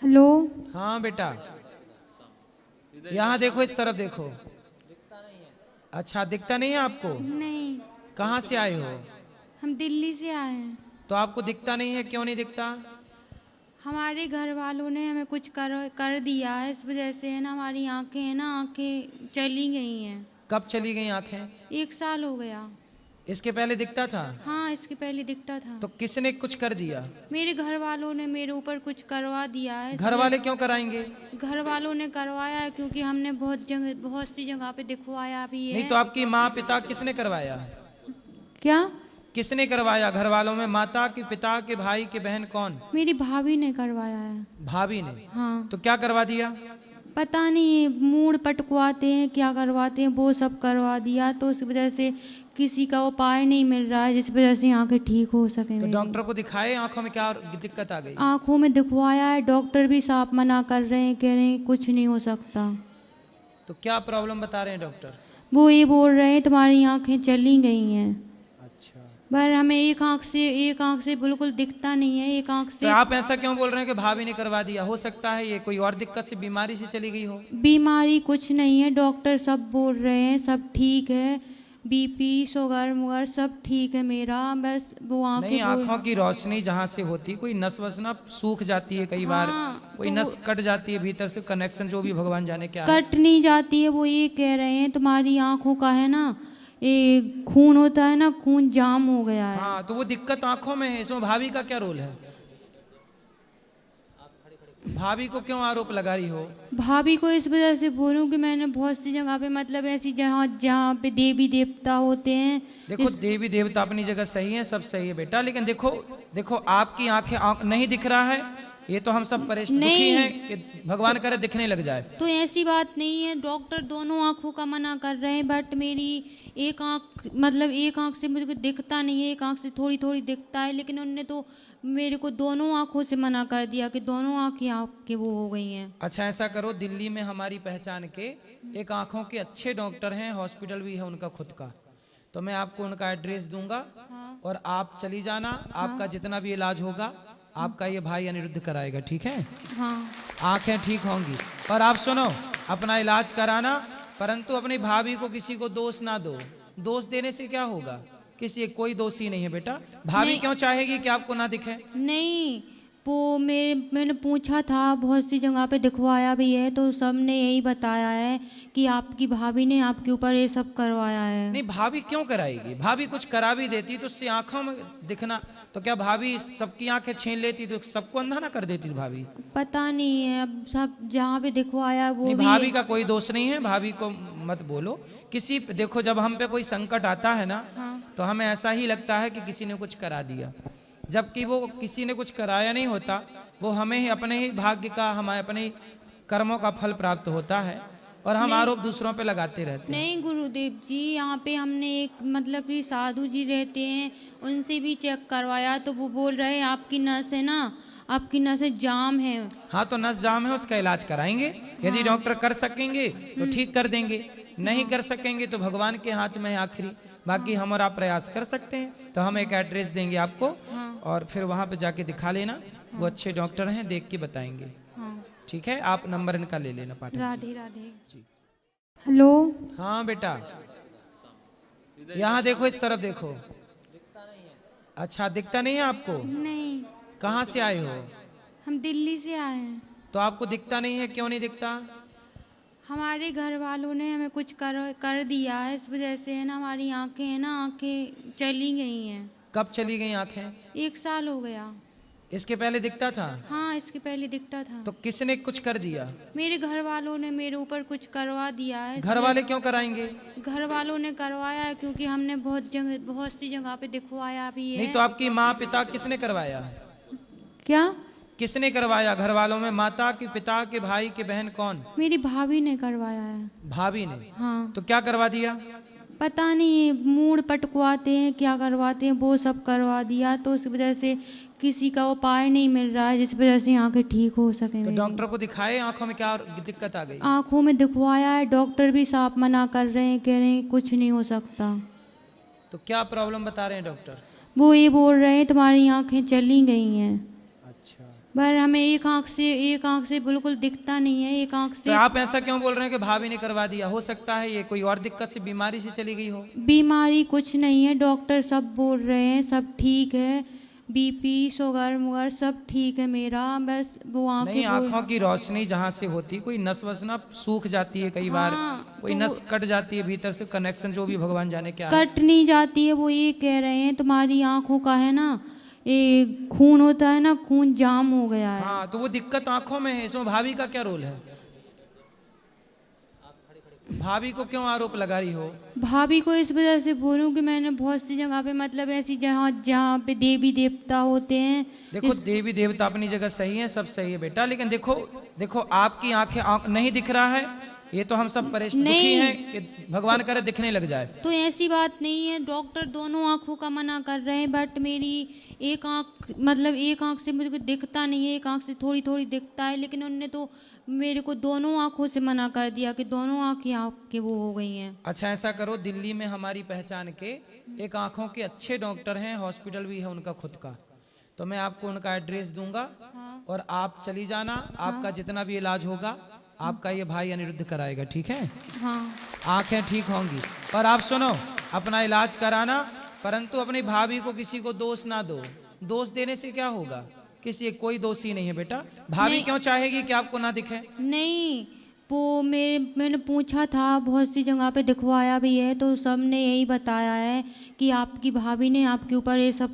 Hello. हाँ बेटा, यहाँ देखो, इस तरफ देखो। अच्छा, दिखता नहीं है आपको? नहीं, कहाँ से आए हो? हम दिल्ली से आए हैं। तो आपको दिखता नहीं है, क्यों नहीं दिखता? हमारे घर वालों ने हमें कुछ कर दिया है, इस वजह से है ना, हमारी आंखें है ना, आंखें चली गई हैं। कब चली गई आंखें? 1 साल हो गया। इसके पहले दिखता था? हाँ, इसके पहले दिखता था। तो किसने कुछ कर दिया? मेरे घर वालों ने मेरे ऊपर कुछ करवा दिया है, इस घर वजह वाले क्यों कराएंगे? से घर वालों ने करवाया है, क्योंकि हमने बहुत सी जगह पे दिखवाया भी नहीं है। तो आपकी माँ पिता किसने करवाया? क्या? किसने करवाया घर वालों में? माता की, पिता के, भाई के, बहन, कौन? मेरी भाभी ने करवाया है। भाभी ने? हाँ। तो क्या करवा दिया? पता नहीं, मूड पटकवाते हैं, क्या करवाते हैं, वो सब करवा दिया, तो उस वजह से किसी का उपाय नहीं मिल रहा है, जिस वजह से आंखें ठीक हो सके तो मेरी। डॉक्टर को दिखाए, आंखों में क्या दिक्कत आ गई? आंखों में दिखवाया है, डॉक्टर भी साफ मना कर रहे हैं, कह रहे हैं कुछ नहीं हो सकता। तो क्या प्रॉब्लम बता रहे हैं डॉक्टर? वो ये बोल रहे हैं तुम्हारी आंखें चली गई हैं, अच्छा, पर हमें एक आंख से बिल्कुल दिखता नहीं है, एक आंख तो से। आप ऐसा क्यों बोल रहे हैं कि भाभी ने करवा दिया? हो सकता है ये कोई और दिक्कत से, बीमारी से चली गई हो। बीमारी कुछ नहीं है, डॉक्टर सब बोल रहे हैं सब ठीक है, बीपी शुगर मुगर सब ठीक है मेरा, बस वो नहीं, आंखें आंखों की रोशनी जहाँ से होती, कोई नस वस ना सूख जाती है कई बार। हाँ, कोई तो नस कट जाती है भीतर से, कनेक्शन जो भी भगवान जाने क्या है। कट नहीं जाती है, वो ये कह रहे हैं तुम्हारी आंखों का है ना, ये खून होता है ना, खून जाम हो गया है। हाँ, तो वो दिक्कत आंखों में है। इसमें भाभी का क्या रोल है? भाभी को क्यों आरोप लगा रही हो? भाभी को इस वजह से बोलूं कि मैंने बहुत सी जगह पे, मतलब ऐसी जहाँ जहाँ पे देवी देवता होते हैं। देखो, देवी देवता अपनी जगह सही है, सब सही है बेटा, लेकिन देखो देखो, आपकी आंख नहीं दिख रहा है, ये तो हम सब परेशान दुखी नहीं, हैं कि भगवान करे दिखने लग जाए। तो ऐसी बात नहीं है, डॉक्टर दोनों आंखों का मना कर रहे हैं, बट मेरी एक आंख, मतलब एक आंख से मुझे दिखता नहीं है, एक आंख से थोड़ी थोड़ी दिखता है, लेकिन उनने तो मेरे को दोनों आंखों से मना कर दिया कि दोनों आंखें आपके वो हो गई हैं। अच्छा, ऐसा करो, दिल्ली में हमारी पहचान के एक आंखों के अच्छे डॉक्टर हैं, हॉस्पिटल भी है उनका खुद का, तो मैं आपको उनका एड्रेस दूंगा। हाँ। और आप चली जाना, आपका जितना भी इलाज होगा आपका ये भाई अनिरुद्ध कराएगा, ठीक है? हाँ। आंखें ठीक होंगी। और आप सुनो, अपना इलाज कराना, परंतु अपनी भाभी को किसी को दोष ना दो। दोष देने से क्या होगा? किसी कोई दोषी नहीं है बेटा। भाभी नहीं, क्यों चाहेगी कि आपको ना दिखे? नहीं, वो मैंने पूछा था, बहुत सी जगह पे दिखवाया भी है, तो सब ने यही बताया है कि आपकी भाभी ने आपके ऊपर ये सब करवाया है। नहीं, भाभी क्यों कराएगी? भाभी कुछ करा भी देती तो उससे आंखों में दिखना, तो क्या भाभी सबकी आंखें छीन लेती तो सबको अंधा ना कर देती भाभी? पता नहीं है, अब सब जहाँ पे दिखवाया वो नहीं, भी भाभी का कोई दोष नहीं है, भाभी को मत बोलो। किसी देखो, जब हम पे कोई संकट आता है ना, हाँ। तो हमें ऐसा ही लगता है कि किसी ने कुछ करा दिया, जबकि वो किसी ने कुछ कराया नहीं होता। वो हमें ही अपने ही भाग्य का, हमारे अपने ही कर्मों का फल प्राप्त होता है, और हम नहीं, आरोप दूसरों पे लगाते रहते हैं। नहीं गुरुदेव जी, यहाँ पे हमने एक, मतलब कि साधु जी रहते हैं, उनसे भी चेक करवाया, तो वो बोल रहे हैं आपकी नस है ना, आपकी नसें जाम है। हाँ, तो नस जाम है, उसका इलाज कराएंगे। यदि डॉक्टर कर सकेंगे तो ठीक कर देंगे, नहीं कर सकेंगे तो भगवान के हाथ में है आखिरी। बाकी हम और आप प्रयास कर सकते हैं। तो हम एक एड्रेस देंगे आपको, हाँ। और फिर वहां पे जाके दिखा लेना। वो अच्छे डॉक्टर हैं, देख के बताएंगे। हाँ। ठीक है, आप नंबर इनका ले लेना पाठक जी। राधे राधे। जी। हेलो। हाँ बेटा, यहाँ देखो, इस तरफ देखो। अच्छा, दिखता नहीं है आपको? नहीं, कहाँ से आए हो? हम दिल्ली से आए हैं। तो आपको दिखता नहीं है, क्यों नहीं दिखता? हमारे घर वालों ने हमें कुछ कर दिया है, इस वजह से है ना, हमारी आंखें है ना, आंखें चली गई हैं। कब चली गई आंखें? 1 साल हो गया। इसके पहले दिखता था? हाँ, इसके पहले दिखता था। तो किसने कुछ कर दिया? मेरे घर वालों ने मेरे ऊपर कुछ करवा दिया है, इस घर वजह वाले क्यों कराएंगे? से घर वालों ने करवाया है, क्योंकि हमने बहुत सी जगह पे दिखवाया भी नहीं है। तो आपकी माँ पिता किसने करवाया? क्या? किसने करवाया घर वालों में? माता के, पिता के, भाई के, बहन, कौन? मेरी भाभी ने करवाया है। भाभी ने? हाँ। तो क्या करवा दिया? पता नहीं, मूड पटकवाते हैं, क्या करवाते हैं, वो सब करवा दिया, तो उस वजह से किसी का उपाय नहीं मिल रहा है, जिस वजह से आंखें ठीक हो सके तो मेरी। डॉक्टर को दिखाए, आंखों में क्या दिक्कत आ गई? आंखों में दिखवाया है, डॉक्टर भी साफ मना कर रहे हैं, कह रहे हैं कुछ नहीं हो सकता। तो क्या प्रॉब्लम बता रहे हैं डॉक्टर? वो ये बोल रहे हैं तुम्हारी आंखें चली गई हैं, अच्छा, पर हमें एक आंख से बिल्कुल दिखता नहीं है, एक आंख तो से। आप ऐसा क्यों बोल रहे हैं कि भाभी ने करवा दिया? हो सकता है ये कोई और दिक्कत से, बीमारी से चली गई हो। बीमारी कुछ नहीं है, डॉक्टर सब बोल रहे हैं सब ठीक है, बीपी शुगर मुगर सब ठीक है मेरा, बस वो नहीं, आंखें आंखों की रोशनी जहाँ से होती, कोई नस वस ना सूख जाती है कई बार, हाँ, कोई तो नस कट जाती है भीतर से, कनेक्शन जो भी भगवान जाने क्या है। कट नहीं जाती है, वो ये कह रहे हैं तुम्हारी आंखों का है ना, ये खून होता है ना, खून जाम हो गया है। हाँ, तो वो दिक्कत आंखों में है, इसमें भाभी का क्या रोल है? भाभी को क्यों आरोप लगा रही हो? भाभी को इस वजह से बोलूं कि मैंने बहुत सी जगह पे, मतलब ऐसी जहाँ जहाँ पे देवी देवता होते हैं। देखो, देवी देवता अपनी जगह सही है, सब सही है बेटा, लेकिन देखो देखो आपकी आंख नहीं दिख रहा है, ये तो हम सब परेशान दुखी नहीं। हैं कि भगवान करे दिखने लग जाए। तो ऐसी बात नहीं है, डॉक्टर दोनों आंखों का मना कर रहे हैं, बट मेरी एक आंख, मतलब एक आंख से मुझे दिखता नहीं है, एक आंख से थोड़ी थोड़ी दिखता है, लेकिन उनने तो मेरे को दोनों आंखों से मना कर दिया कि दोनों आंखें वो हो गई हैं। अच्छा, ऐसा करो, दिल्ली में हमारी पहचान के एक आंखों के अच्छे डॉक्टर हैं, हॉस्पिटल भी है उनका खुद का, तो मैं आपको उनका एड्रेस दूंगा हाँ। और आप चली जाना, आपका जितना भी इलाज होगा आपका ये भाई अनिरुद्ध कराएगा, ठीक है? हाँ। आंखें ठीक होंगी। और आप सुनो, अपना इलाज कराना, परंतु अपनी भाभी को किसी को दोष ना दो, दोष देने से क्या होगा, किसी कोई दोषी नहीं है बेटा। भाभी नहीं। क्यों चाहेगी कि आपको ना दिखे? नहीं, वो मैंने पूछा था, बहुत सी जगह पे दिखवाया भी है, तो सब ने यही बताया है कि आपकी भाभी ने आपके ऊपर ये सब